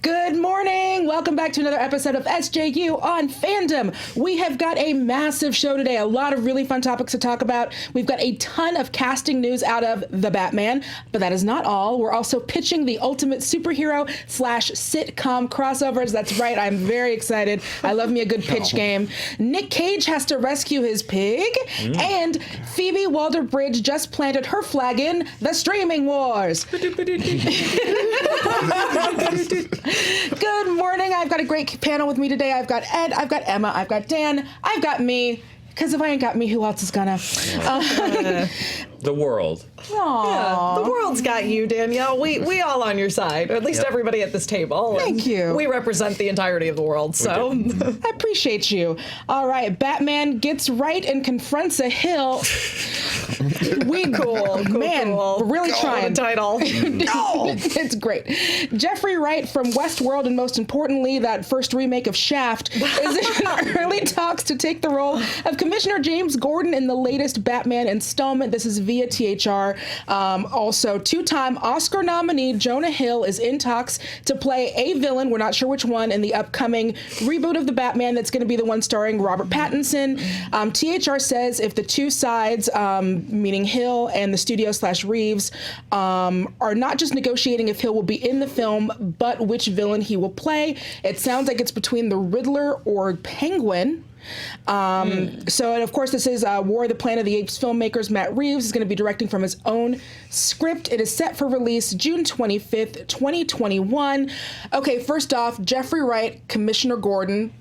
Good morning. Welcome back to another episode of SJU on Fandom. We have got a massive show today, a lot of really fun topics to talk about. We've got a ton of casting news out of The Batman, but that is not all. We're also pitching the ultimate superhero / sitcom crossovers. That's right. I'm very excited. I love me a good pitch game. Nick Cage has to rescue his pig, and Phoebe Waller-Bridge just planted her flag in the streaming wars. Good morning. I've got a great panel with me today. I've got Ed, I've got Emma, I've got Dan, I've got me. Because if I ain't got me, who else is gonna? The world. Aww. Yeah, the world's got you, Danielle. We all on your side, or at least everybody at this table. Thank you. We represent the entirety of the world, so. I appreciate you. All right, Batman gets right and confronts a hill. Cool. We're really trying. Title. It's great. Jeffrey Wright from Westworld, and most importantly, that first remake of Shaft, is in early talks to take the role of Commissioner James Gordon in the latest Batman installment. This is via THR. Also, two-time Oscar nominee Jonah Hill is in talks to play a villain, we're not sure which one, in the upcoming reboot of the Batman that's going to be the one starring Robert Pattinson. THR says if the two sides, meaning Hill and the studio / Reeves, are not just negotiating if Hill will be in the film, but which villain he will play. It sounds like it's between the Riddler or Penguin. So, and of course, this is War of the Planet of the Apes filmmakers. Matt Reeves is going to be directing from his own script. It is set for release June 25th, 2021. Okay, first off, Jeffrey Wright, Commissioner Gordon.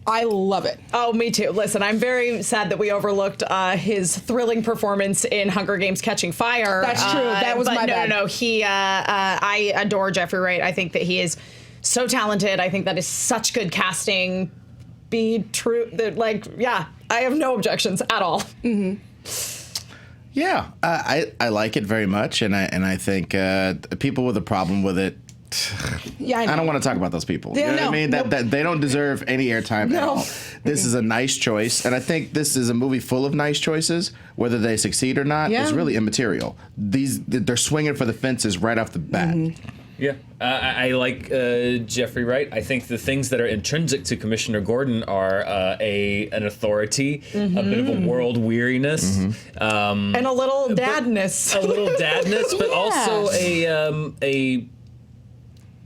I love it. Oh, me too. Listen, I'm very sad that we overlooked his thrilling performance in Hunger Games Catching Fire. That's true. That was my bad. No. I adore Jeffrey Wright. I think that he is so talented. I think that is such good casting. Be true. I have no objections at all. Mm-hmm. Yeah, I like it very much, and I think people with a problem with it. Yeah, I don't want to talk about those people. Yeah, you know what I mean? Nope. That they don't deserve any airtime at all. This is a nice choice, and I think this is a movie full of nice choices. Whether they succeed or not is really immaterial. They're swinging for the fences right off the bat. Mm-hmm. Yeah, I like Jeffrey Wright. I think the things that are intrinsic to Commissioner Gordon are an authority, a bit of a world weariness, and a little dadness. But also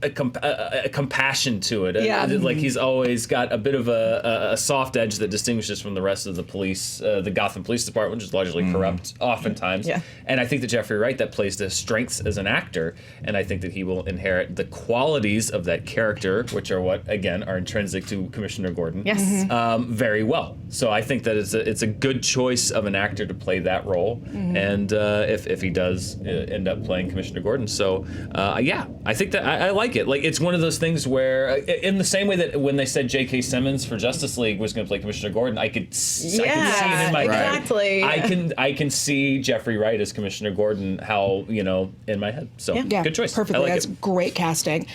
a compassion to it. Yeah. Like he's always got a bit of a soft edge that distinguishes from the rest of the police, the Gotham Police Department, which is largely corrupt oftentimes. Yeah. And I think that Jeffrey Wright, that plays to his strengths as an actor, and I think that he will inherit the qualities of that character, which are what, again, are intrinsic to Commissioner Gordon. Yes. Very well. So I think that it's a good choice of an actor to play that role, and if he does end up playing Commissioner Gordon. So I think that I like it. Like, it's one of those things where, in the same way that when they said J.K. Simmons for Justice League was going to play Commissioner Gordon, I could see it in my head. Exactly. I can see Jeffrey Wright as Commissioner Gordon, in my head. So good choice. Perfectly. That's great casting.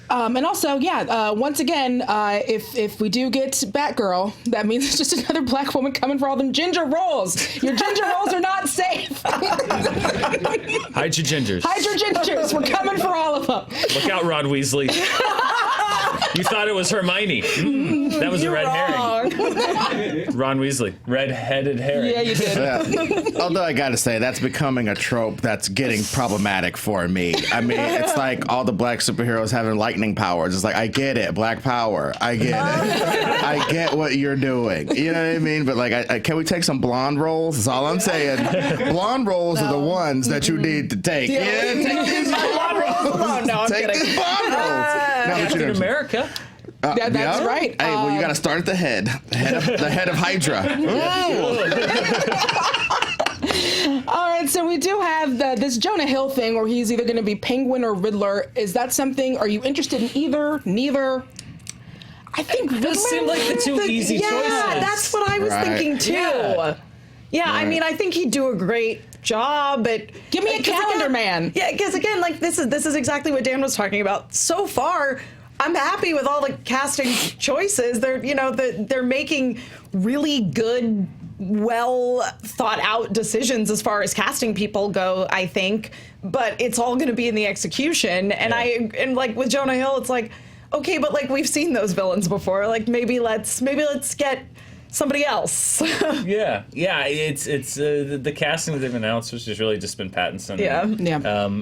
And also, once again, if we do get Batgirl, that means it's just another black woman coming for all them ginger rolls. Your ginger rolls are not safe. Hide your gingers. Hide your gingers. We're coming for all of them. Look out, Ron Weasley. You thought it was Hermione. That was a red herring. Ron Weasley, red-headed herring. Yeah, you did. Yeah. Although I gotta say, that's becoming a trope that's getting problematic for me. I mean, it's like all the black superheroes having lightning powers. It's like, I get it, black power. I get it. I get what you're doing. You know what I mean? But like, can we take some blonde roles? That's all I'm saying. Blonde roles are the ones that you need to take. Yeah, take these blonde rolls alone. No, I'm kidding. Take these blonde rolls. Captain America. That's right. Hey, well, you got to start at the head. The head of Hydra. All right, so we do have this Jonah Hill thing where he's either going to be Penguin or Riddler. Is that something? Are you interested in either? Neither? I think Riddler seem like the two easy choices. Yeah, that's what I was thinking too. Yeah, I mean, I think he'd do a great job, but give me a calendar man. Yeah, because again, like this is exactly what Dan was talking about. So far, I'm happy with all the casting choices. They're making really good well thought out decisions as far as casting people go, I think, but it's all going to be in the execution. And and like with Jonah Hill, it's like, okay, but like we've seen those villains before. Like maybe let's get somebody else. It's the casting that they've announced, which has really just been Pattinson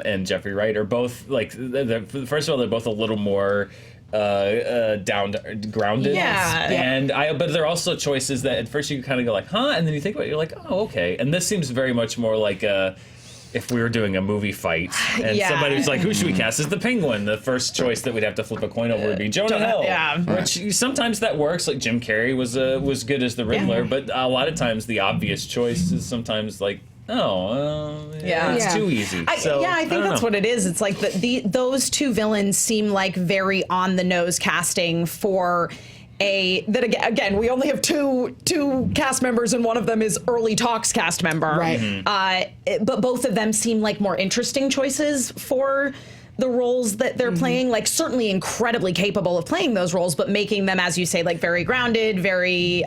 and Jeffrey Wright are both like first of all, they're both a little more grounded. But they're also choices that at first you kind of go like, huh, and then you think about it, you're like, oh, okay. And this seems very much more like if we were doing a movie fight and somebody was like, who should we cast as the Penguin? The first choice that we'd have to flip a coin over would be Jonah Hill. Which sometimes that works. Like Jim Carrey was good as the Riddler, but a lot of times the obvious choice is sometimes like, it's too easy. I think that's what it is. It's like those two villains seem like very on the nose casting for again, we only have two cast members, and one of them is early talks cast member. Right. But both of them seem like more interesting choices for the roles that they're playing, like certainly incredibly capable of playing those roles, but making them, as you say, like very grounded, very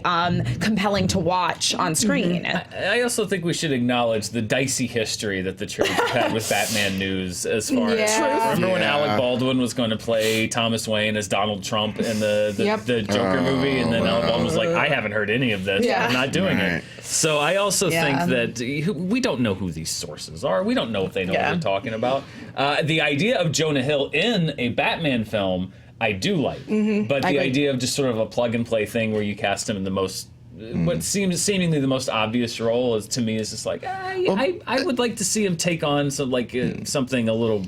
compelling to watch on screen. I also think we should acknowledge the dicey history that the trades have had with Batman news as far as remember when Alec Baldwin was going to play Thomas Wayne as Donald Trump in the Joker movie, and then Alec Baldwin was like, I haven't heard any of this. I'm not doing it. So I also think that we don't know who these sources are. We don't know if they know what they're talking about. The idea of Jonah Hill in a Batman film, I do like. But the idea of just sort of a plug and play thing where you cast him in the most, what seems seemingly the most obvious role is to me is just like, I would like to see him take on something a little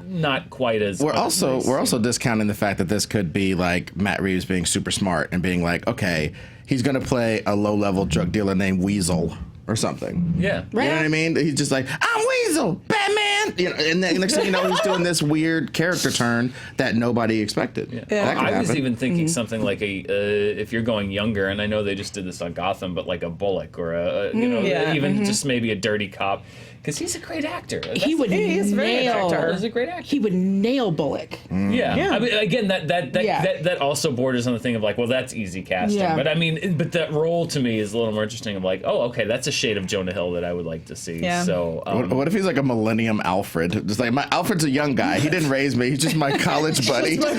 not quite as. We're also discounting the fact that this could be like Matt Reeves being super smart and being like, okay, he's going to play a low-level drug dealer named Weasel or something. Yeah. You know what I mean? He's just like, I'm Weasel, Batman! You know, and then next thing you know, he's doing this weird character turn that nobody expected. That could I was happen. even thinking something like if you're going younger, and I know they just did this on Gotham, but like a Bullock or even just maybe a dirty cop. Because he's a great actor. He would nail. He's a great actor. He would nail Bullock. Yeah. I mean, again, that also borders on the thing of like, well, that's easy casting. Yeah. But I mean, but that role to me is a little more interesting. Of like, oh, okay, that's a shade of Jonah Hill that I would like to see. Yeah. So, what if he's like a Millennium Alfred? Just like Alfred's a young guy. He didn't raise me. He's just my college buddy. He's like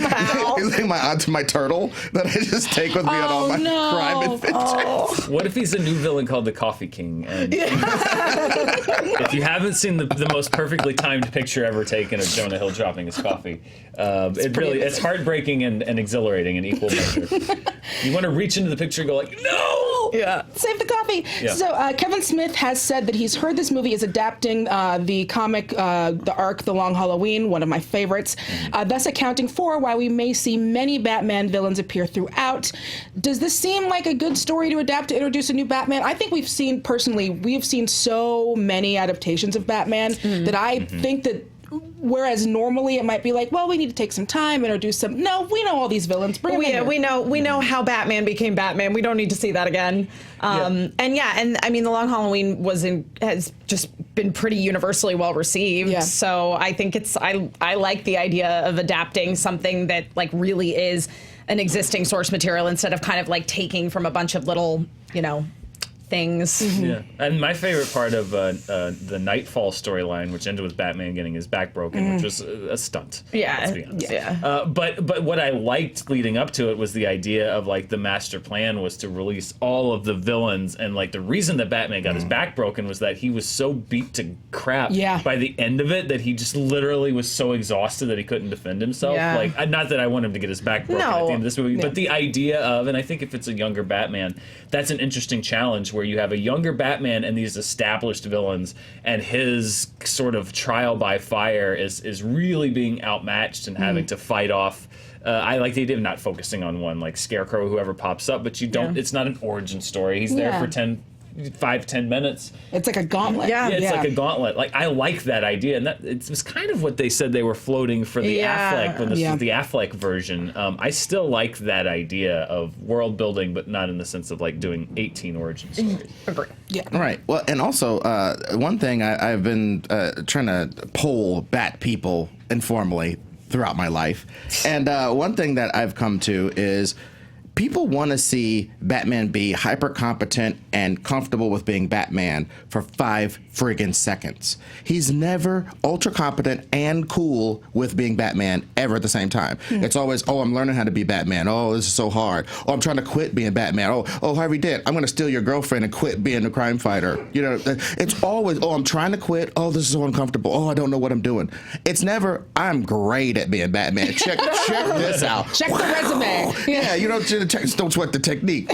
my aunt to my turtle that I just take with me on all my crime adventures. What if he's a new villain called the Coffee King? And if you haven't seen the most perfectly timed picture ever taken of Jonah Hill dropping his coffee, it's heartbreaking and exhilarating in equal measure. You want to reach into the picture and go like, no! Yeah. Save the coffee. Yeah. So Kevin Smith has said that he's heard this movie is adapting the comic, The Ark, The Long Halloween, one of my favorites, thus accounting for why we may see many Batman villains appear throughout. Does this seem like a good story to adapt to introduce a new Batman? I think we've seen so many adaptations of Batman that I think that whereas normally it might be like, well, we need to take some time, introduce some. No, we know all these villains. Bring them in here. We know how Batman became Batman. We don't need to see that again. And I mean, The Long Halloween has just been pretty universally well received. Yeah. So I think I like the idea of adapting something that like really is an existing source material instead of kind of like taking from a bunch of little, things. Yeah, and my favorite part of the Nightfall storyline, which ended with Batman getting his back broken, which was a stunt. Yeah, let's be honest. Yeah. But what I liked leading up to it was the idea of like the master plan was to release all of the villains, and like the reason that Batman got his back broken was that he was so beat to crap by the end of it that he just literally was so exhausted that he couldn't defend himself. Yeah. Like, not that I want him to get his back broken at the end of this movie, but the idea of, and I think if it's a younger Batman, that's an interesting challenge where you have a younger Batman and these established villains, and his sort of trial by fire is really being outmatched and having to fight off. I like the idea of not focusing on one, like Scarecrow, whoever pops up, but you don't. It's not an origin story. He's there for 5-10 minutes. It's like a gauntlet. It's like a gauntlet. Like, I like that idea, and it was kind of what they said they were floating for the Affleck when this was the Affleck version. I still like that idea of world building, but not in the sense of like doing 18 origin stories. Agree. Yeah. Right. Well, and also one thing I've been trying to poll Bat people informally throughout my life, and one thing that I've come to is people want to see Batman be hyper competent and comfortable with being Batman for 5 friggin' seconds. He's never ultra competent and cool with being Batman ever at the same time. It's always, oh, I'm learning how to be Batman. Oh, this is so hard. Oh, I'm trying to quit being Batman. Oh, Harvey Dent, I'm going to steal your girlfriend and quit being a crime fighter. You know, it's always, oh, I'm trying to quit. Oh, this is so uncomfortable. Oh, I don't know what I'm doing. It's never, I'm great at being Batman. Check this out. Check the resume. Yeah, you know, don't sweat the technique.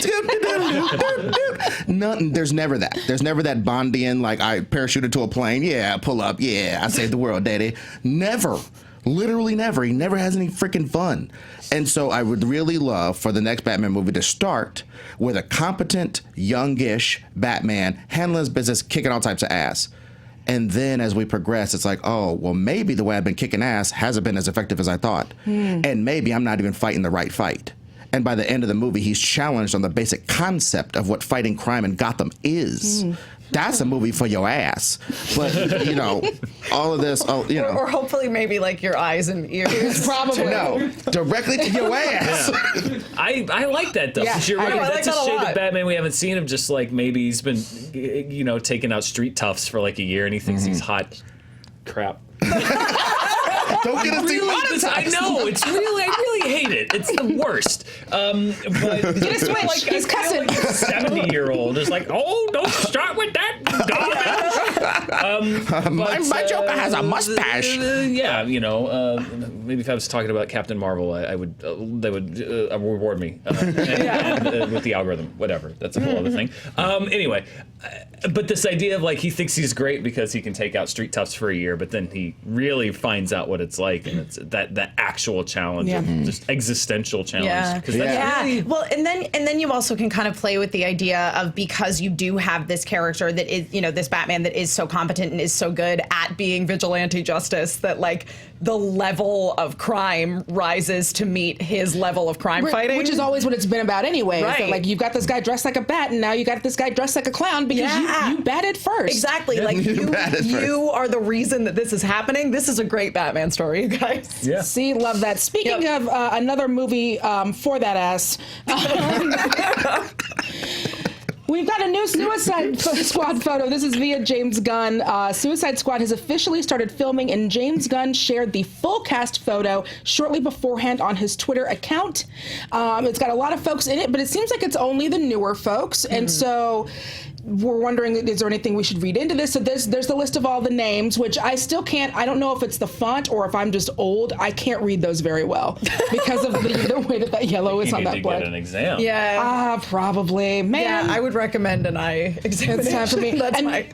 Nothing. There's never that. There's never that Bondian, like, I parachuted to a plane. Yeah, pull up. Yeah, I saved the world, daddy. Never. Literally never. He never has any freaking fun. And so I would really love for the next Batman movie to start with a competent, youngish Batman handling his business, kicking all types of ass. And then as we progress, it's like, oh, well, maybe the way I've been kicking ass hasn't been as effective as I thought. And maybe I'm not even fighting the right fight. And by the end of the movie, he's challenged on the basic concept of what fighting crime in Gotham is. That's a movie for your ass. But, you know, all of this, you know. Or hopefully maybe like your eyes and ears. Probably. No, directly to your ass. I like that though. Yeah, 'Cause you're right. I like That's that a a shade lot. of Batman we haven't seen him. Just like maybe he's been, you know, taking out street toughs for like a year, and he thinks he's hot. Crap. Don't get us demonetized. I know. It's really, I really hate it. It's the worst. But Get a switch. He's cussing. 70-year-old is like, oh, don't start with that garbage. My Joker has a mustache. Yeah, you know, maybe if I was talking about Captain Marvel, I would they would reward me and, with the algorithm. Whatever, that's a whole other thing. Anyway, but this idea of like he thinks he's great because he can take out street toughs for a year, but then he really finds out what it's like, and it's that actual challenge, of just existential challenge. Yeah. 'Cause that's really, Well, and then you also can kind of play with the idea of, because you do have this character that is, you know, this Batman that is so competent and is so good at being vigilante justice, that like the level of crime rises to meet his level of crime fighting, Which is always what it's been about anyway. Right. So, like, you've got this guy dressed like a bat, and now you got this guy dressed like a clown because you batted first. Exactly. Like you are the reason that this is happening. This is a great Batman story, you guys. yeah. See, love that. Speaking of another movie for that ass, we've got a new Suicide Squad photo. This is via James Gunn. Suicide Squad has officially started filming, and James Gunn shared the full cast photo shortly beforehand on his Twitter account. It's got a lot of folks in it, but it seems like it's only the newer folks, and so we're wondering, is there anything we should read into this? So there's the list of all the names, which I still can't, I don't know if it's the font or if I'm just old. I can't read those very well because of the way that yellow is You on need that to black. get an exam. Yeah. Probably. Man. Yeah, I would recommend an eye examination. It's time for me. That's And, my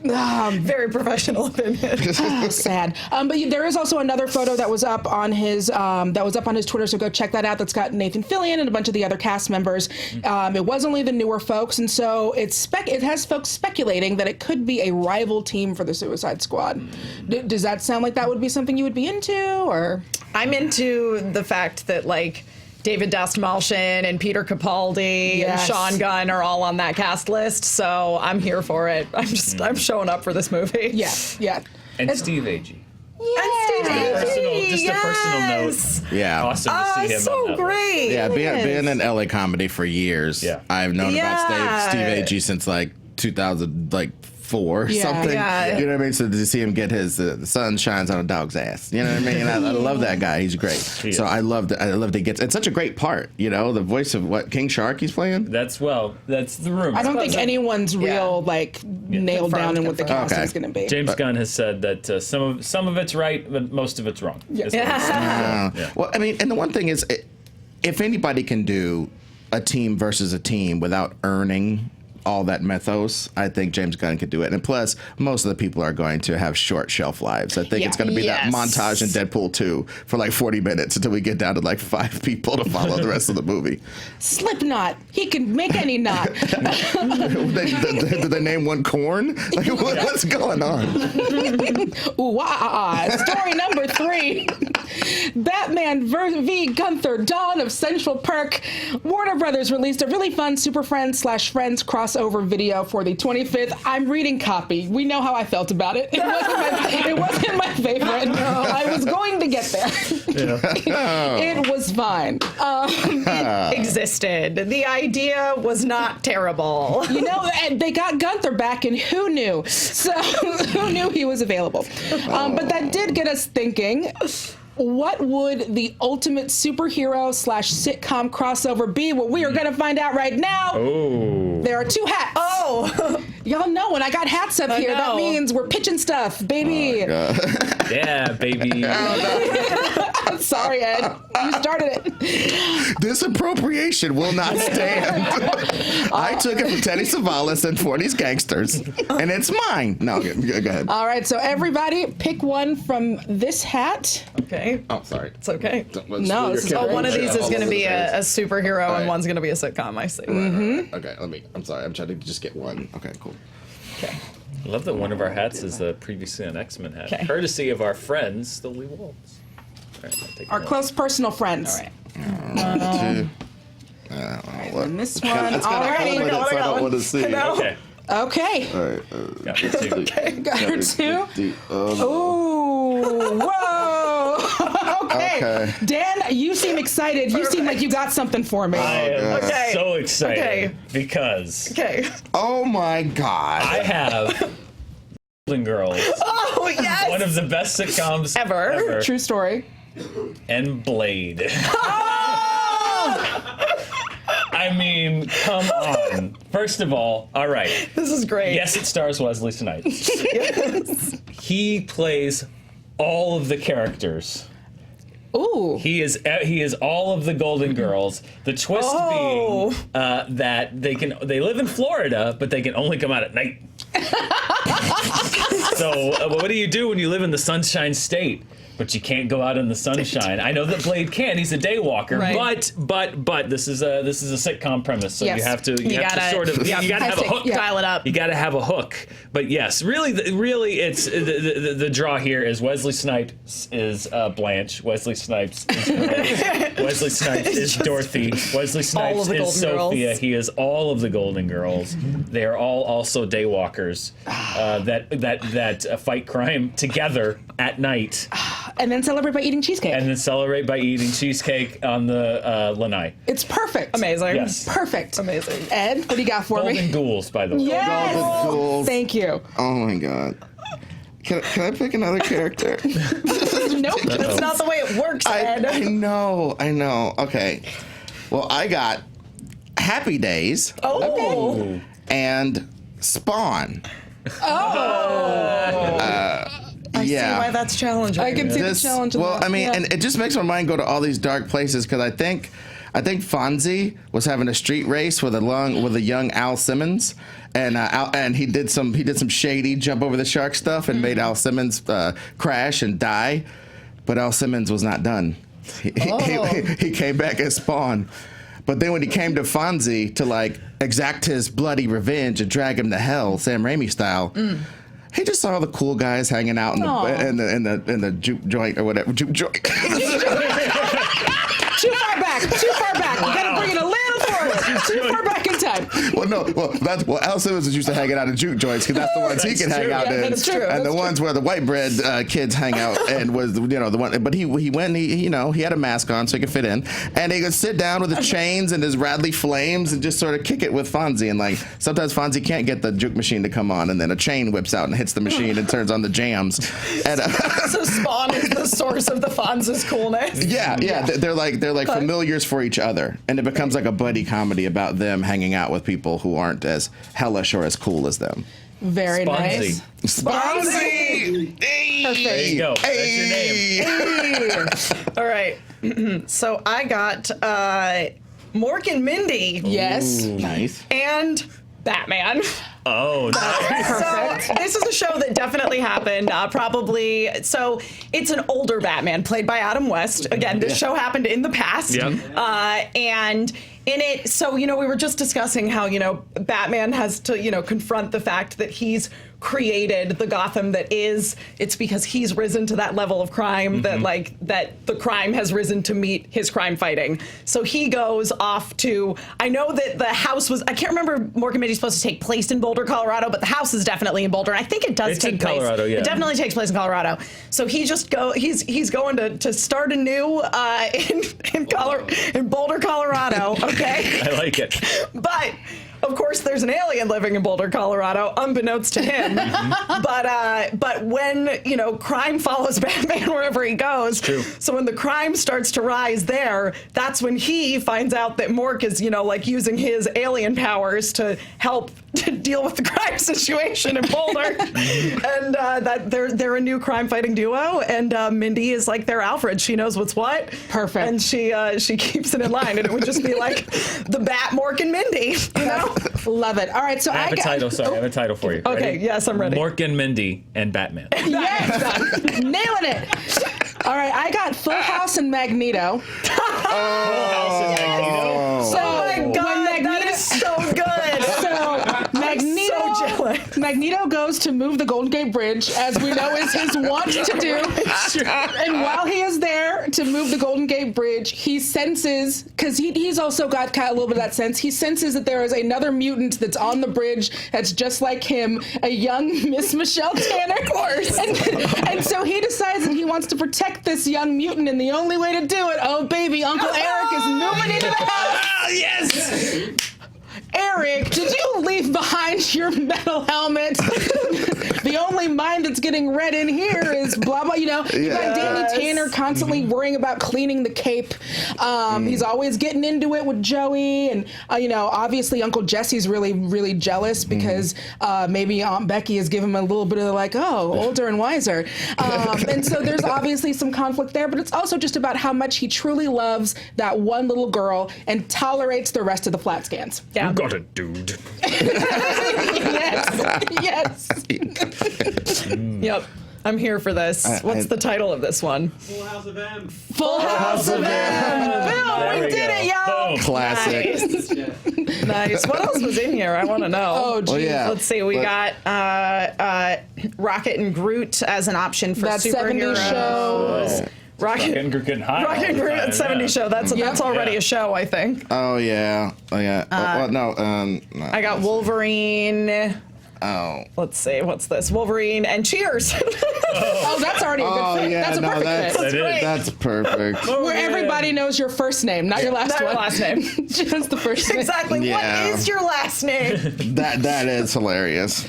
very professional opinion. sad. But there is also another photo that was up on his Twitter, so go check that out. That's got Nathan Fillion and a bunch of the other cast members. It was only the newer folks, and so it has folks speculating that it could be a rival team for the Suicide Squad. Does that sound like that would be something you would be into, or? I'm into the fact that like David Dastmalchian and Peter Capaldi and Sean Gunn are all on that cast list, so I'm here for it. I'm showing up for this movie. Yeah. And Steve Agee. And Steve A personal note. Yeah. Awesome to see him. so on that list. great. Yeah, being in LA comedy for years. Yeah. I've known Yeah. about Steve Agee since like 2004 or Yeah. something. Yeah. You know what I mean? So to see him get his the sun shines on a dog's ass. You know what I mean? I love that guy. He's great. So I love that he gets. It's such a great part. You know, the voice of what King Shark he's playing. That's the rumor. I don't think anyone's real nailed down in what the casting is going to be. James Gunn has said that some of it's right, but most of it's wrong. Yeah. Well, I mean, and the one thing is, if anybody can do a team versus a team without earning all that mythos, I think James Gunn could do it. And plus, most of the people are going to have short shelf lives. I think it's going to be that montage in Deadpool 2 for like 40 minutes until we get down to like 5 people to follow the rest of the movie. Slipknot. He can make any knot. Did they name one Corn? Like, what's going on? Ooh, story number 3. Batman v. Gunther, Dawn of Central Park. Warner Brothers released a really fun Super Friends / Friends crossover video for the 25th. I'm reading copy. We know how I felt about it. It wasn't my favorite. I was going to get there. It was fine. It existed. The idea was not terrible. You know, and they got Gunther back, and who knew? So who knew he was available? But that did get us thinking. What would the ultimate superhero / sitcom crossover be? Well, we are going to find out right now. Oh. There are 2 hats. Oh. Y'all know when I got hats up here, that means we're pitching stuff, baby. Yeah, baby. I'm sorry, Ed. You started it. This appropriation will not stand. I took it from Teddy Savalas and 40s Gangsters, and it's mine. No, go ahead. All right, so everybody pick one from this hat. Okay. Oh, sorry. It's okay. No, this is One of these is going to be a superhero right. and one's going to be a sitcom, I see. Okay, I'm sorry. I'm trying to just get one. Okay, cool. Okay. I love that one of our hats is the previously on X-Men hat, Okay. courtesy of our friends, the Lee Wolves. All right, I'll take Our one. close personal friends. All right. Two. And this one. It's All kind of right. covered, so I don't want to see. Okay. Okay. All right. Got it, too. Got her 2. Oh, Ooh. Whoa. Okay. Dan, you seem excited. You seem like you got something for me. I am Okay. so excited Okay. because Okay. oh my God. I have Golden Girls, Oh, yes. one of the best sitcoms Ever. True story. and Blade. I mean, come on. First of all right. This is great. Yes, it stars Wesley Snipes. He plays all of the characters. Ooh. He is all of the Golden Girls. The twist being that they live in Florida, but they can only come out at night. So what do you do when you live in the Sunshine State? But you can't go out in the sunshine. I know that Blade can; he's a day walker. Right. But this is a sitcom premise, so Yes. you have to gotta- sort of yeah, you got to have a hook. yeah. Dial it up. You got to have a hook. But yes, really, it's the draw here is Wesley Snipes is Blanche. Wesley Snipes is Rose. Wesley Snipes is Dorothy. Wesley all of Snipes the is Golden Sophia. Girls. He is all of the Golden Girls. They are all also daywalkers that fight crime together at night And then celebrate by eating cheesecake. and then celebrate by eating cheesecake on the lanai. It's perfect. Amazing. Yes. Perfect. Amazing. Ed, what do you got for Golden me? Ghouls, by the way. Yes. Golden Ghouls. Thank you. Oh my God. Can I pick another character? Nope. That's not the way it works, Ed. I know. Okay. Well, I got Happy Days Oh. and Spawn. I see Yeah. why that's challenging. I can see the challenge. of Well, that. I mean, Yeah. and it just makes my mind go to all these dark places because I think Fonzie was having a street race with a young Al Simmons, and he did some shady jump over the shark stuff and made Al Simmons crash and die, but Al Simmons was not done. He came back as Spawn. But then when he came to Fonzie to like exact his bloody revenge and drag him to hell, Sam Raimi style, he just saw all the cool guys hanging out in the juke joint or whatever. Juke joint. Too far back. You gotta bring it a little forward. Too far back in time. Al Simmons was used to hanging out in juke joints because that's the ones he can hang out Yeah, in, that's true. and the ones where the white bread kids hang out and was the one. But he went. He had a mask on so he could fit in, and he could sit down with the chains and his Radley flames and just sort of kick it with Fonzie. And like sometimes Fonzie can't get the juke machine to come on, and then a chain whips out and hits the machine and turns on the jams. And So Spawn is the source of the Fonz's coolness. yeah, they're like familiars for each other, and it becomes like a buddy comedy about them hanging out with people who aren't as hellish or as cool as them. Very nice. Fonzie! Hey! There you go. That's your name. All right. So I got Mork and Mindy Yes. Nice. and Batman. Oh, nice. So this is a show that definitely happened. Probably. So it's an older Batman played by Adam West. Again, this show happened in the past. Yep. And in it, so we were just discussing how Batman has to confront the fact that he's created the Gotham that is. It's because he's risen to that level of crime that the crime has risen to meet his crime fighting. So he goes off to, I know that the house was, I can't remember Morgan Mindy's supposed to take place in Boulder, Colorado, but the house is definitely in Boulder. And I think it does take place. Colorado, yeah. It definitely takes place in Colorado. So he's going to start anew in Boulder, Colorado. Okay. I like it. But of course, there's an alien living in Boulder, Colorado, unbeknownst to him. But when crime follows Batman wherever he goes, true. So when the crime starts to rise there, that's when he finds out that Mork is using his alien powers to help to deal with the crime situation in Boulder, and that they're a new crime fighting duo, and Mindy is like their Alfred. She knows what's what. Perfect. And she keeps it in line, and it would just be like the Bat, Mork, and Mindy. Love it. All right, so I have a title. Sorry, I have a title for you. Okay, Ready? yes, I'm ready. Morgan, Mindy, and Batman. Yes, nailing it. All right, I got Full House and Magneto. House and Magneto. So Oh my God, that is so good. So Magneto goes to move the Golden Gate Bridge, as we know is his want to do. And while he is there to move the Golden Gate Bridge, he senses, because he's also got kind of a little bit of that sense, he senses that there is another mutant that's on the bridge that's just like him, a young Miss Michelle Tanner. Of course. And so he decides that he wants to protect this young mutant, and the only way to do it, oh baby, Uncle Eric is moving into the house. Ah, yes! Eric, did you leave behind your metal helmet? The only mind that's getting read in here is blah, blah, you got Danny Tanner constantly worrying about cleaning the cape. He's always getting into it with Joey. And, obviously Uncle Jesse's really, really jealous because maybe Aunt Becky has given him a little bit of older and wiser. And so there's obviously some conflict there, but it's also just about how much he truly loves that one little girl and tolerates the rest of the flat scans. Yeah. You got it, dude. Yes. Yep. I'm here for this. What's the title of this one? Full House of M. Full House of M. Boom, we did it, yo. Boom. Classic. Nice. What else was in here? I want to know. Oh, geez. Well, yeah. Let's see. We got Rocket and Groot as an option for That 70s superheroes. show. Rocket and Groot getting high. Rocket and Groot at 70 show. That's already a show, I think. Oh yeah. No. I got Wolverine. Oh. Let's see. What's this? Wolverine and Cheers. Oh, that's already a good fit. Yeah, That's a perfect that's, fit. great. That's perfect. Where everybody knows your first name, not your last Not one. your last name. Just the first name. Exactly. Yeah. What is your last name? That is hilarious.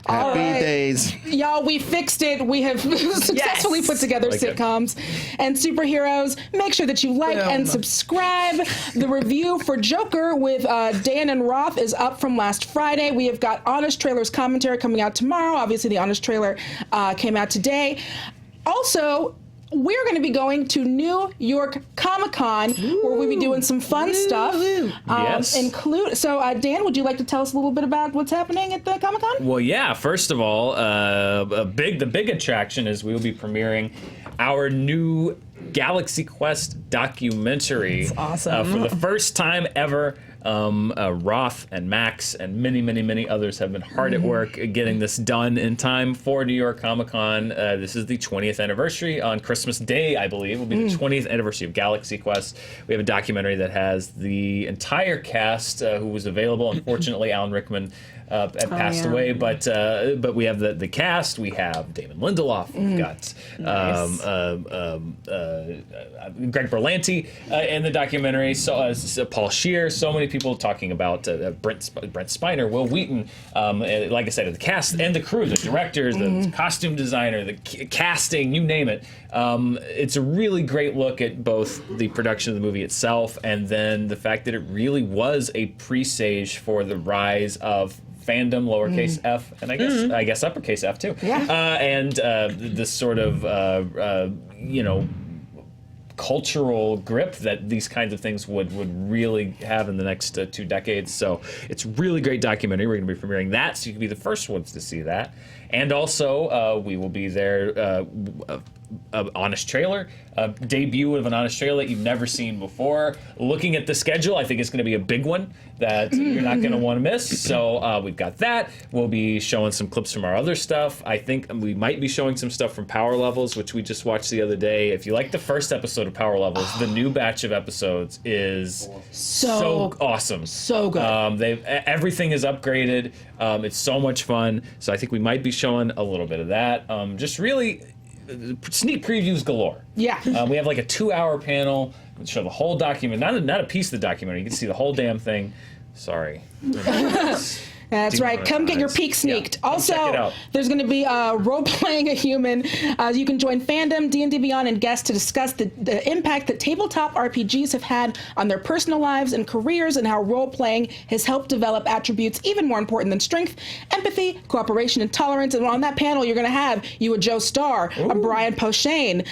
Happy right. days. Y'all, we fixed it. We have successfully put together Like it. sitcoms and superheroes. Make sure that you like and subscribe. The review for Joker with Dan and Roth is up from last Friday. We have got Honest Trailers commentary coming out tomorrow. Obviously, the Honest Trailer came out today. Also, we're going to be going to New York Comic-Con, where we'll be doing some fun stuff. Yes. So, Dan, would you like to tell us a little bit about what's happening at the Comic-Con? Well, yeah. First of all, the big attraction is we will be premiering our new Galaxy Quest documentary. That's awesome. For the first time ever. Roth and Max and many others have been hard at work getting this done in time for New York Comic Con. This is the 20th anniversary on Christmas Day, I believe. Will be the 20th anniversary of Galaxy Quest. We have a documentary that has the entire cast who was available. Unfortunately, Alan Rickman had passed away, but we have the cast. We have Damon Lindelof. We've got Greg Berlanti in the documentary. So Paul Scheer. So many people talking about Brent Spiner, Will Wheaton. Like I said, the cast and the crew, the directors, the costume designer, the casting, you name it. It's a really great look at both the production of the movie itself and then the fact that it really was a presage for the rise of fandom, lowercase f, and I guess uppercase F too. Yeah. And this sort of cultural grip that these kinds of things would really have in the next 2 decades. So it's a really great documentary. We're going to be premiering that, so you can be the first ones to see that. And also, we will be there honest trailer, a debut of an honest trailer that you've never seen before. Looking at the schedule, I think it's going to be a big one that you're not going to want to miss. So we've got that. We'll be showing some clips from our other stuff. I think we might be showing some stuff from Power Levels, which we just watched the other day. If you like the first episode of Power Levels, the new batch of episodes is so awesome. So good. Everything is upgraded. It's so much fun. So I think we might be showing a little bit of that. Just really sneak previews galore. Yeah. We have like a 2-hour panel. We'll show the whole document, not a piece of the documentary. You can see the whole damn thing. Sorry. That's right. Come get your peek sneaked. Yeah, also, there's going to be role-playing a human. You can join Fandom, D&D Beyond, and guests to discuss the impact that tabletop RPGs have had on their personal lives and careers, and how role-playing has helped develop attributes even more important than strength, empathy, cooperation, and tolerance. And on that panel, you're going to have a Joe Starr, a Brian Posehn,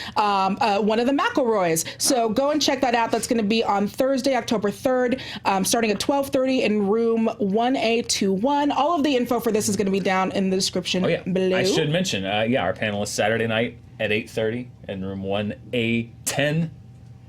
one of the McElroys. So go and check that out. That's going to be on Thursday, October 3rd, starting at 12:30 in room 1A21. All of the info for this is going to be down in the description below. I should mention, our panel is Saturday night at 8:30 in room 1A10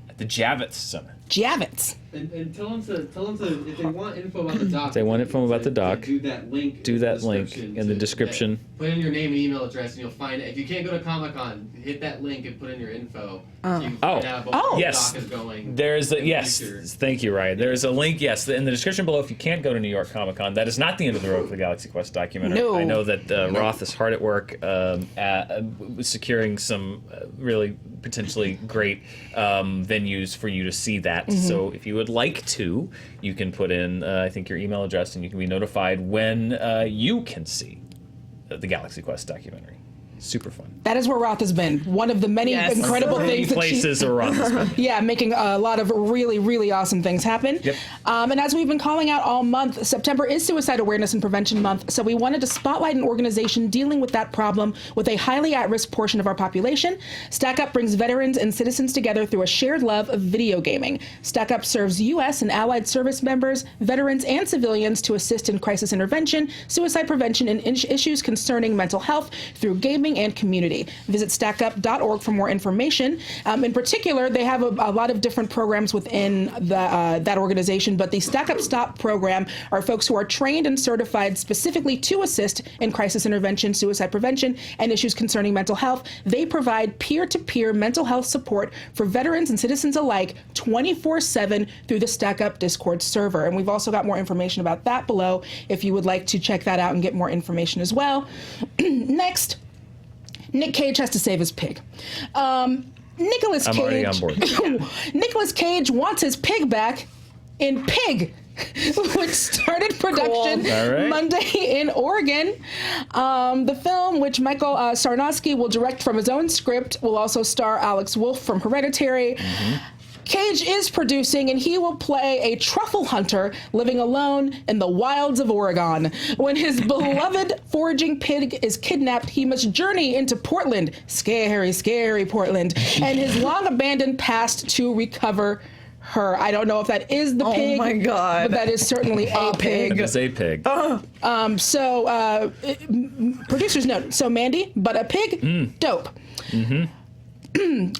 at the Javits Center. Javits. And tell them to, if they want info about the doc. If they want info about the doc, do that link. In the description. Put in your name and email address, and you'll find it. If you can't go to Comic-Con, hit that link and put in your info. So you can find out about where the doc is going. There's thank you, Ryan. There's a link, in the description below. If you can't go to New York Comic Con, that is not the end of the road for the Galaxy Quest documentary. No. I know that Roth is hard at work at securing some really potentially great venues for you to see that. So if you would like to, you can put in, I think, your email address, and you can be notified when you can see the Galaxy Quest documentary. Super fun. That is where Roth has been. One of the many incredible things that places where Roth has been. Yeah, making a lot of really, really awesome things happen. Yep. And as we've been calling out all month, September is Suicide Awareness and Prevention Month, so we wanted to spotlight an organization dealing with that problem with a highly at-risk portion of our population. StackUp brings veterans and citizens together through a shared love of video gaming. StackUp serves U.S. and allied service members, veterans, and civilians to assist in crisis intervention, suicide prevention, and issues concerning mental health through gaming and community. Visit StackUp.org for more information. In particular, they have a lot of different programs within that organization, but the StackUp Stop program are folks who are trained and certified specifically to assist in crisis intervention, suicide prevention, and issues concerning mental health. They provide peer-to-peer mental health support for veterans and citizens alike 24/7 through the StackUp Discord server. And we've also got more information about that below if you would like to check that out and get more information as well. Next, Nick Cage has to save his pig. Nicolas Cage. I'm already on board. Nicolas Cage wants his pig back in Pig, which started production Monday in Oregon. The film, which Michael Sarnowski will direct from his own script, will also star Alex Wolff from Hereditary. Cage is producing, and he will play a truffle hunter living alone in the wilds of Oregon. When his beloved foraging pig is kidnapped, he must journey into Portland, scary, scary Portland, and his long-abandoned past to recover her. I don't know if that is the pig. Oh my God. But that is certainly a pig. It is a pig. Producer's note. So, Mandy, but a pig? Dope.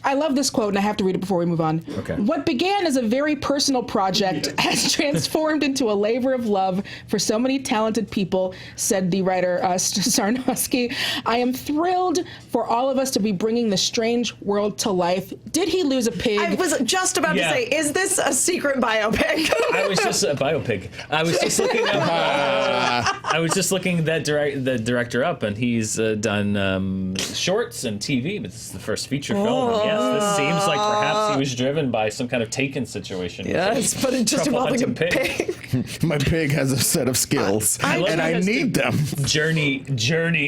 I love this quote, and I have to read it before we move on. Okay. What began as a very personal project has transformed into a labor of love for so many talented people, said the writer Sarnowski. I am thrilled for all of us to be bringing the strange world to life. Did he lose a pig? I was just about to say, is this a secret biopic? I was just a biopig. I was just looking up. I was just looking the director up, and he's done shorts and TV. But this is the first feature film. And yes, this seems like perhaps he was driven by some kind of Taken situation. Yes, but it's just involving a pig. My pig has a set of skills, and I need them. Journey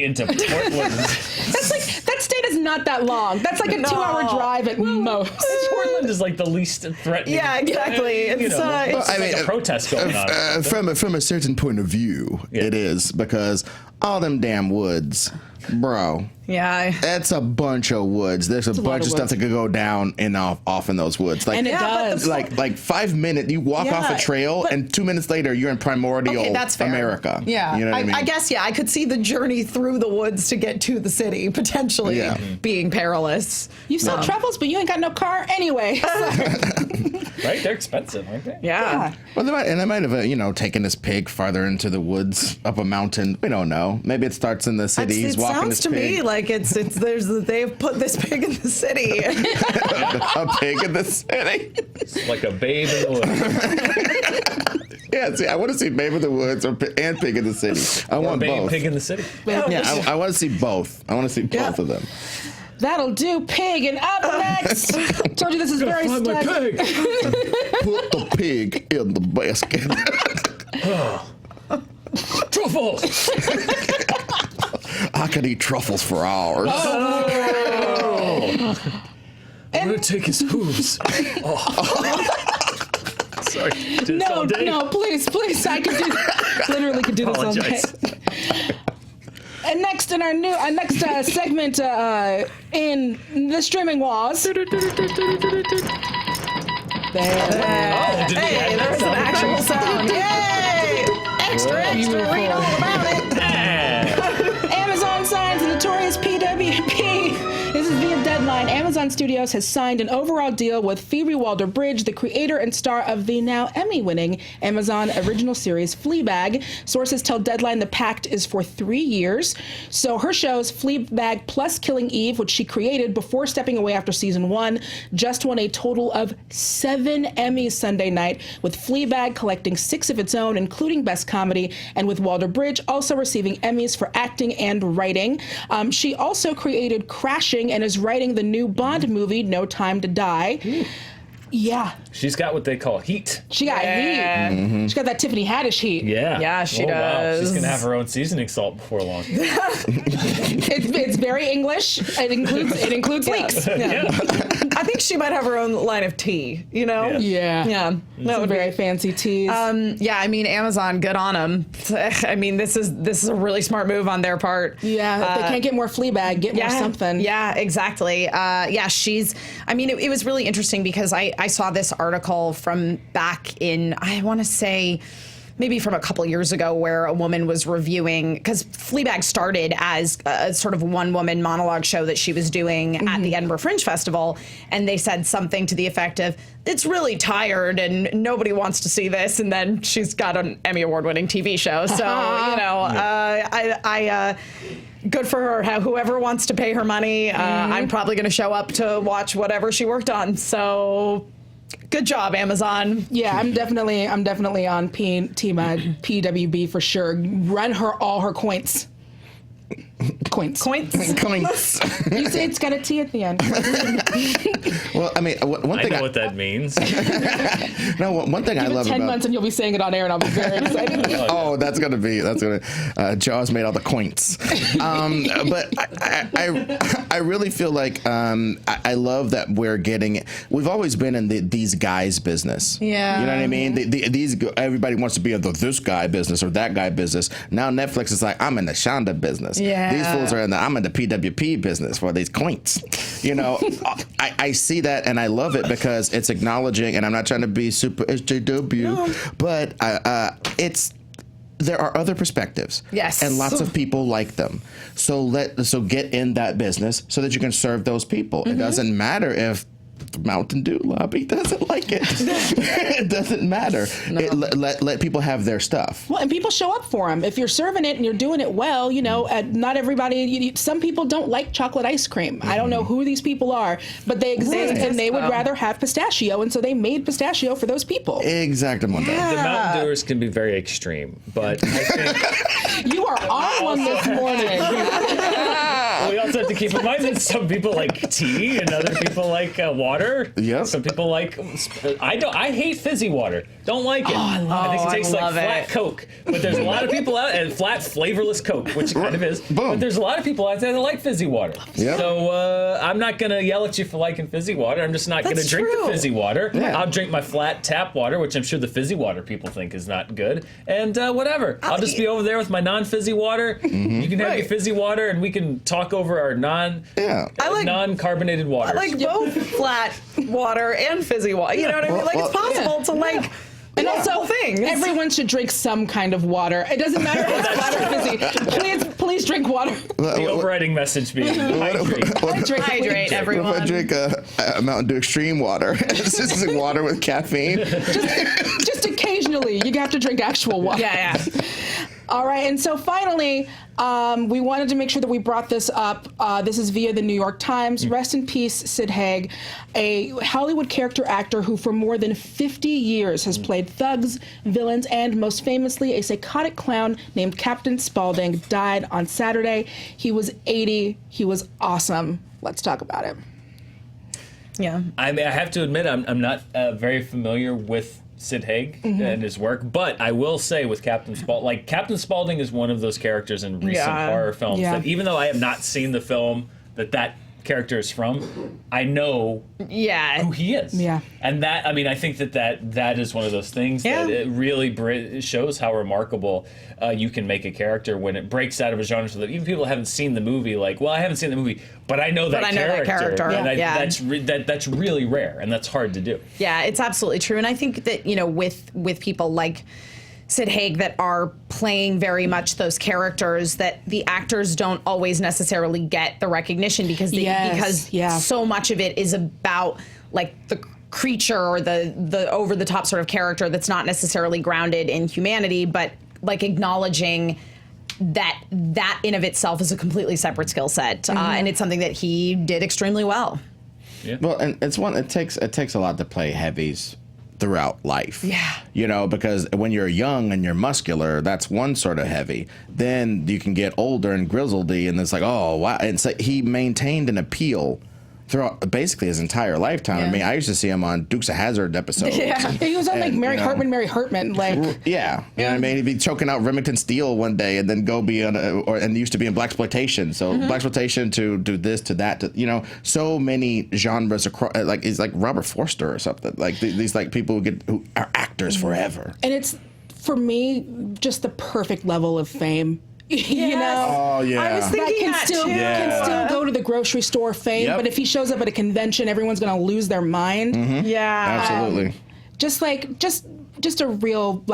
into Portland. That's like, that state is not that long. That's like a 2-hour drive at most. Portland is like the least threatening. Yeah, exactly. It's like a protest going on. From a certain point of view, it is, because all them damn woods Bro. Yeah. That's a bunch of woods. There's a bunch of stuff that could go down and off in those woods. Like, and it does. Like 5 minutes, you walk off a trail, and 2 minutes later, you're in primordial America. Yeah. You know what I mean? I guess, I could see the journey through the woods to get to the city potentially being perilous. You sell truffles, but you ain't got no car anyway. Right? They're expensive, aren't they? Yeah. Well, they might have, taken this pig farther into the woods, up a mountain. We don't know. Maybe it starts in the city. He's walking this pig. It sounds to me like they've put this pig in the city. A pig in the city? It's like a babe in the woods. Yeah, see, I want to see Babe in the Woods and Pig in the City. I want both. Pig in the City. Yeah, I want to see both. I want to see both of them. That'll do, Pig. And up next, told you this is very find my pig. Put the pig in the basket. Truffles. I could eat truffles for hours. I'm gonna take his hooves. Sorry. No, please. I could do. Literally could do this all day. And next in our next segment in the streaming wars. Hey, there's an actual sound. Yay! Extra, read all about it. Amazon signs the notorious PWP. This is via Deadline. Amazon Studios has signed an overall deal with Phoebe Waller-Bridge, the creator and star of the now Emmy-winning Amazon original series Fleabag. Sources tell Deadline the pact is for 3 years. So her shows Fleabag plus Killing Eve, which she created before stepping away after season 1, just won a total of 7 Emmys Sunday night, with Fleabag collecting 6 of its own, including Best Comedy, and with Waller-Bridge also receiving Emmys for acting and writing. She also created Crashing and is writing the new Bond movie, No Time to Die. Yeah. She's got what they call heat. She got heat. Mm-hmm. She got that Tiffany Haddish heat. Yeah. Yeah, she does. Wow. She's going to have her own seasoning salt before long. It's very English. It includes leeks. Yeah. I think she might have her own line of tea, Yeah. Yeah. That would be very fancy teas. Yeah, I mean, Amazon, good on them. I mean, this is a really smart move on their part. Yeah, if they can't get more Fleabag, get more something. Yeah, exactly. It was really interesting because I saw this article from back in, I want to say, maybe from a couple years ago, where a woman was reviewing, because Fleabag started as a sort of one-woman monologue show that she was doing at the Edinburgh Fringe Festival, and they said something to the effect of, it's really tired and nobody wants to see this, and then she's got an Emmy Award-winning TV show. So, good for her. Whoever wants to pay her money, I'm probably going to show up to watch whatever she worked on. So, good job, Amazon. Yeah, I'm definitely on team PWB for sure. Run her all her coins. Coins. You say it's got a T at the end. Well, I mean, one thing I know what that means. No, one thing I love 10 about months and you'll be saying it on air, and I'll be very excited. that's gonna Jaws made all the coins. But I really feel like I love that we're getting it. We've always been in these guys business. Yeah, you know what I mean. Everybody wants to be in the this guy business or that guy business. Now Netflix is like, I'm in the Shonda business. Yeah. These fools are I'm in the PWP business for these coins. I see that and I love it because it's acknowledging, and I'm not trying to be super SJW, but there are other perspectives. Yes. And lots of people like them. So get in that business so that you can serve those people. It doesn't matter if the Mountain Dew lobby doesn't like it. It doesn't matter. No. Let people have their stuff. Well, and people show up for them. If you're serving it and you're doing it well, not everybody, some people don't like chocolate ice cream. I don't know who these people are, but they exist and they would rather have pistachio, and so they made pistachio for those people. Exactly. The Mountain Dewers can be very extreme, but I think... You are on one this morning. We also also have to keep in mind that some people like tea and other people like water. Yep. Some people like. I hate fizzy water. Don't like it. I think it tastes like flat Coke. But there's a lot of people out and flat flavorless Coke, which it kind of is. Boom. But there's a lot of people out there that like fizzy water. Yep. So I'm not gonna yell at you for liking fizzy water. I'm just not gonna drink the fizzy water. Yeah. I'll drink my flat tap water, which I'm sure the fizzy water people think is not good. And whatever. I'll just be over there with my non-fizzy water. You can have your fizzy water, and we can talk over our non-carbonated water. I like both flat water and fizzy water. You know what I mean? Like, it's possible to like. And also, things. everyone should drink some kind of water. It doesn't matter if it's flat or fizzy. Please drink water. The overriding message being hydrate. Hydrate, everyone. What if I drink a Mountain Dew Extreme water? It's just water with caffeine. Just occasionally, you have to drink actual water. Yeah. All right, and so finally, we wanted to make sure that we brought this up. This is via the New York Times. Rest in peace, Sid Haig, a Hollywood character actor who for more than 50 years has played thugs, villains, and most famously, a psychotic clown named Captain Spaulding died on Saturday. He was 80. He was awesome. Let's talk about it. Yeah. I mean, I have to admit, I'm not very familiar with Sid Haig and his work, but I will say with Captain Spaulding is one of those characters in recent horror films that even though I have not seen the film that character is from, I know who he is. Yeah. And that, I mean, I think that is one of those things that it really shows how remarkable you can make a character when it breaks out of a genre, so that even people who haven't seen the movie, like, well, I haven't seen the movie, but I know that character. And that's really rare, and that's hard to do. Yeah, it's absolutely true. And I think that, with people like Sid Haig that are playing very much those characters, that the actors don't always necessarily get the recognition because so much of it is about like the creature or the over the top sort of character that's not necessarily grounded in humanity, but like acknowledging that in of itself is a completely separate skill set, and it's something that he did extremely well. Yeah. Well, and it takes a lot to play heavies throughout life. Yeah. Because when you're young and you're muscular, that's one sort of heavy. Then you can get older and grizzledy, and it's like, oh, wow. And so he maintained an appeal throughout basically his entire lifetime. I mean, I used to see him on Dukes of Hazzard episodes. Yeah, he was on like Mary Hartman, like. Yeah, you know what I mean? He'd be choking out Remington Steele one day, and then go be on, and used to be in blaxploitation. So blaxploitation to do this to that, to, so many genres across. Like it's like Robert Forster or something. Like these like people who are actors forever. And it's for me just the perfect level of fame. Oh yeah. I was thinking can still go to the grocery store fame, but if he shows up at a convention, everyone's gonna lose their mind. Yeah, absolutely. Just a real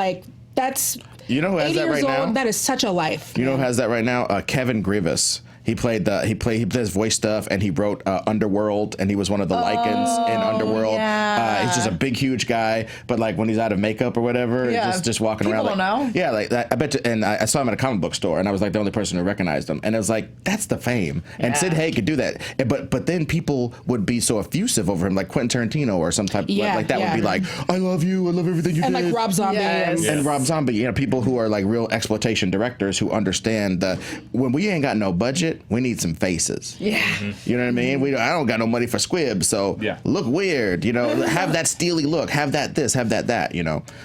that's. You know who has that right now? That is such a life. You know who has that right now? Kevin Grievous. He does voice stuff, and he wrote Underworld, and he was one of the Lycans in Underworld. He's just a big, huge guy, but like when he's out of makeup or whatever, just walking around. People don't know. Yeah, like that, I bet you. And I saw him at a comic book store, and I was like the only person who recognized him, and it was like that's the fame. And Sid Haig could do that, but then people would be so effusive over him, like Quentin Tarantino or some type like that would be like, I love you, I love everything you did, and like Rob Zombie, and Rob Zombie. People who are like real exploitation directors who understand that when we ain't got no budget, we need some faces. Yeah. You know what I mean? I don't got no money for squibs, so look weird, have that steely look, have that this, have that,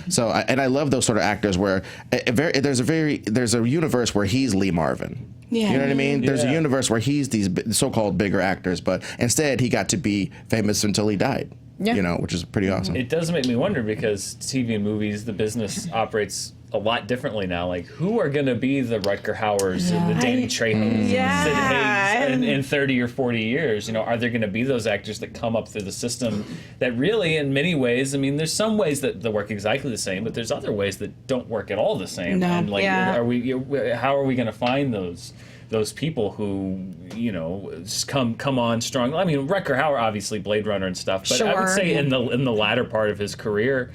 So, and I love those sort of actors where there's a universe where he's Lee Marvin. Yeah. You know what I mean? There's a universe where he's these so-called bigger actors, but instead he got to be famous until he died. Yeah. Which is pretty awesome. It does make me wonder because TV and movies, the business operates a lot differently now. Like, who are going to be the Rutger Hauers and the Danny Trehos and Sid Haigs in 30 or 40 years? Are there going to be those actors that come up through the system that really, in many ways, I mean, there's some ways that work exactly the same, but there's other ways that don't work at all the same. No. And how are we going to find those people who, just come on strong? I mean, Rutger Hauer, obviously Blade Runner and stuff, but I would say in the latter part of his career,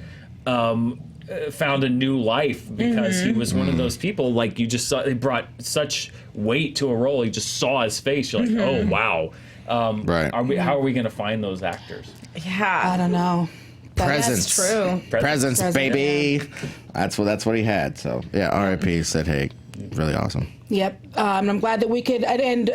found a new life because he was one of those people, like you just saw, they brought such weight to a role. You just saw his face. You're like, oh, wow. How are we going to find those actors? Yeah. I don't know. Presence. That's true. Presence, baby. That's what he had. So, R.I.P. Sid Haig. really awesome. Yep. And I'm glad that we could, and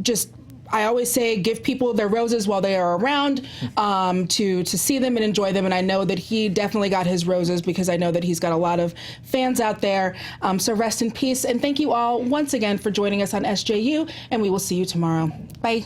just, I always say give people their roses while they are around, to see them and enjoy them. And I know that he definitely got his roses because I know that he's got a lot of fans out there. So rest in peace. And thank you all once again for joining us on SJU, and we will see you tomorrow. Bye.